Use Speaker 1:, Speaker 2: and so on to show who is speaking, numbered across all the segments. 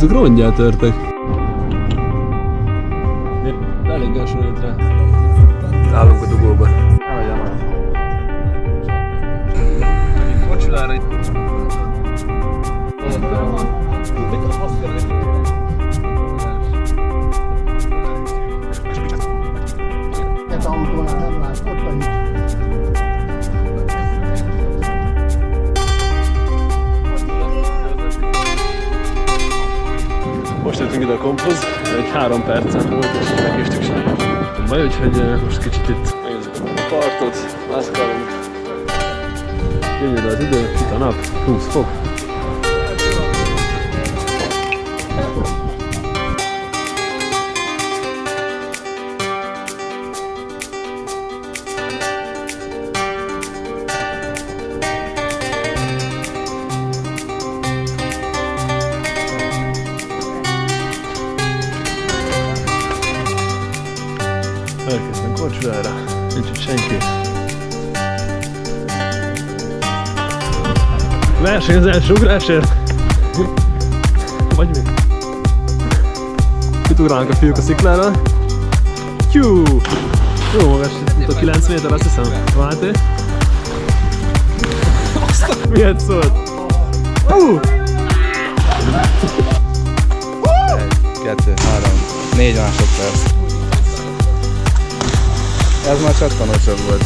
Speaker 1: Azok rongyát törtek. Elég elsőjött rá. Állunk a dugóba. Korčulára itt. Most jöttünk ide a komphoz, egy 3 percen volt, és megkéstük sajnos. Baj, úgyhogy most kicsit itt megnézzük a partot, mászkálunk. Gyönyörű az idő, itt a nap, 20 fok. Elkezdtem Korčulára, nincs itt senki. Verseny az első ugrásért? Vagy mi? Itt ugrálnak a fiúk a sziklára. Tyú! Jó magas, itt a 9 méter, azt hiszem. Máté? Miért szólt?
Speaker 2: 2, 3, 4 másodperc. Ez már csattanosabb volt.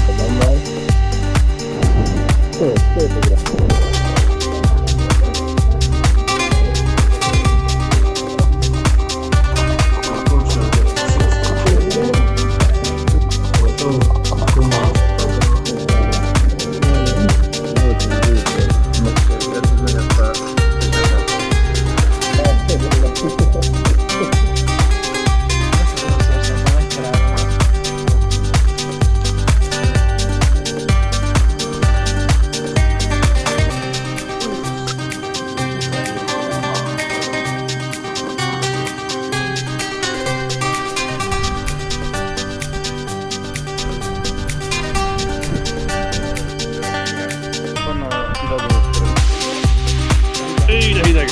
Speaker 1: Így de hideg!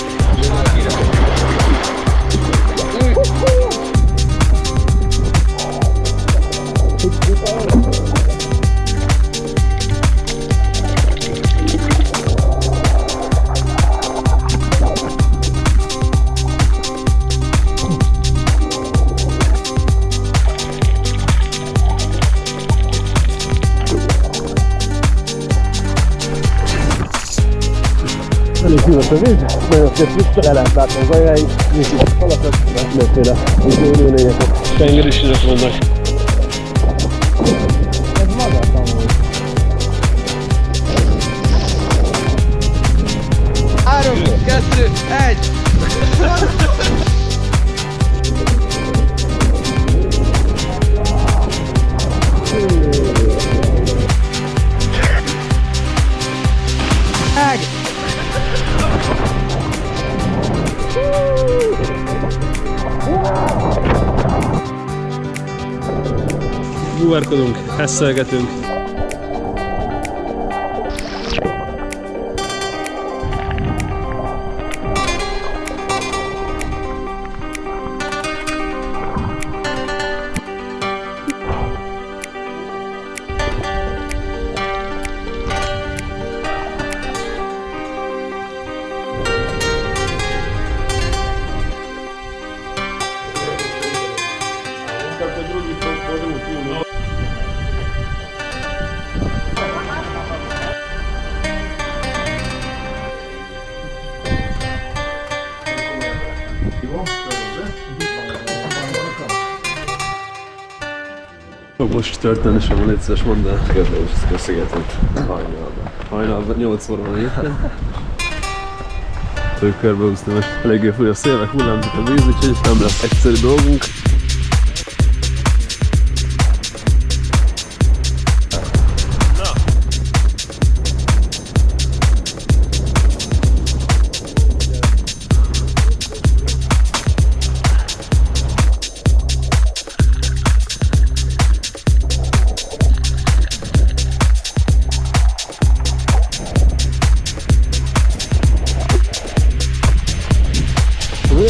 Speaker 1: Elég hűvös a víz, nagyon szép, le lehet látni az ajáig, nincs itt falakat, mindenféle élőlényeket. Tengerisírok vannak. Ez magas amúgy.
Speaker 2: 3, 2, 1!
Speaker 1: Búvárkodunk, hesszelgetünk. Most történni sem van, egyszerűs mondd el.
Speaker 2: Kedves, ezt köszönhetünk. Hajnalban.
Speaker 1: Hajnalban 8 óra egyébként. Tudjuk körbeúszni most. Eléggé fúj a szél, meg hullámzik a víz, úgyhogy nem lesz egyszerű dolgunk.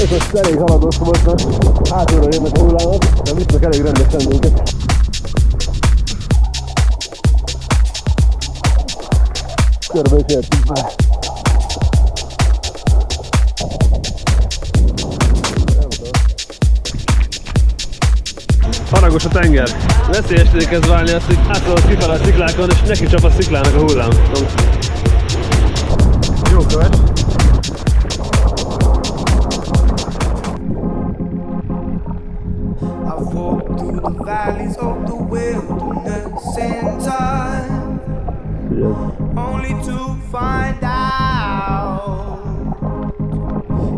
Speaker 1: És most elég haladós volt, mert hátulról jönnek a hullámok, de visznek elég rendesen minket. Körbe is értünk már. Haragos a tenger. Veszélyesé kezd válni azt, hogy átszalad kifele a sziklákon, és neki csap a sziklának a hullám. Jó köves.
Speaker 3: I've walked through the valleys of the wilderness in time, only to find out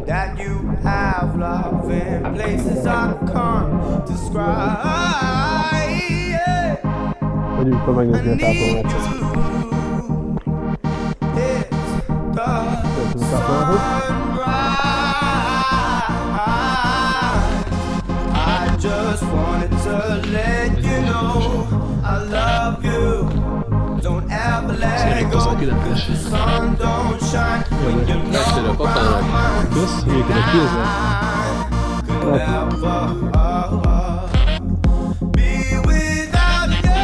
Speaker 3: that you have love in places I can't describe.
Speaker 1: Vagyunk fel megnézni a tartalmat.
Speaker 3: I just wanted to let you know I love you. Don't ever let go. The sun don't shine when you're not around.
Speaker 1: Kösz, végre kézzel.
Speaker 3: Could ever be without you.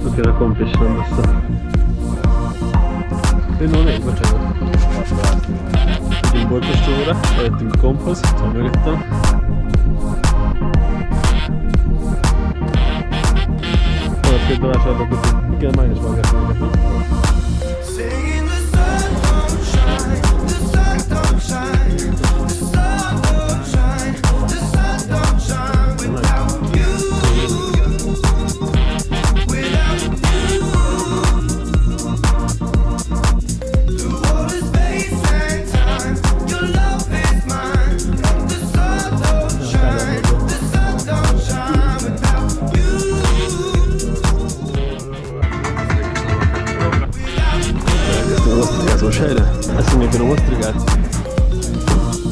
Speaker 1: Tökéle kompis van össze. Én no 4, bocsánat. Megyünk Borkostóra, eljöttünk a komphoz, szóval mögöttem. Valasz két bevásárolok, hogy igen, májnos vágásra mögöttem.
Speaker 3: Singing the sun don't shine, the sun don't shine, the sun don't shine, the sun don't shine without you, without you. Through all the space and time, your love is mine. The sun don't shine, the sun don't shine without you.
Speaker 1: Az osztrigázós helyre? Eszünk még a osztrigát.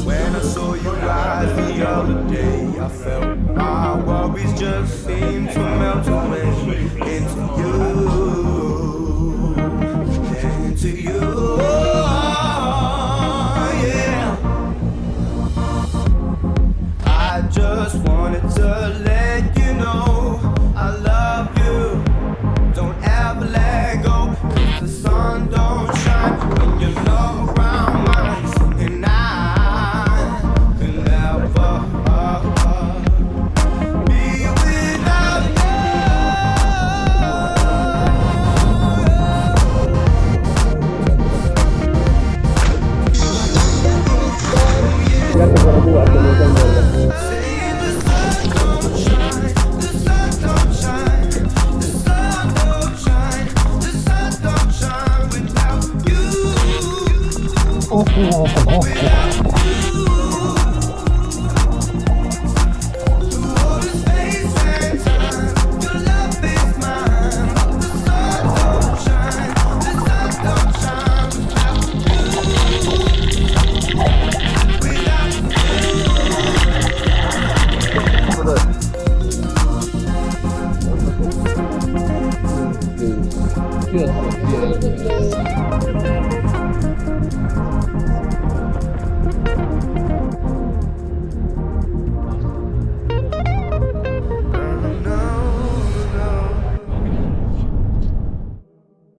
Speaker 3: When I saw you rise the other day, I felt my worries just seem to melt away into you, into you. Yeah. I just wanted to let you know I love you. Don't ever let go. 'Cause the sun don't shine when you're not around.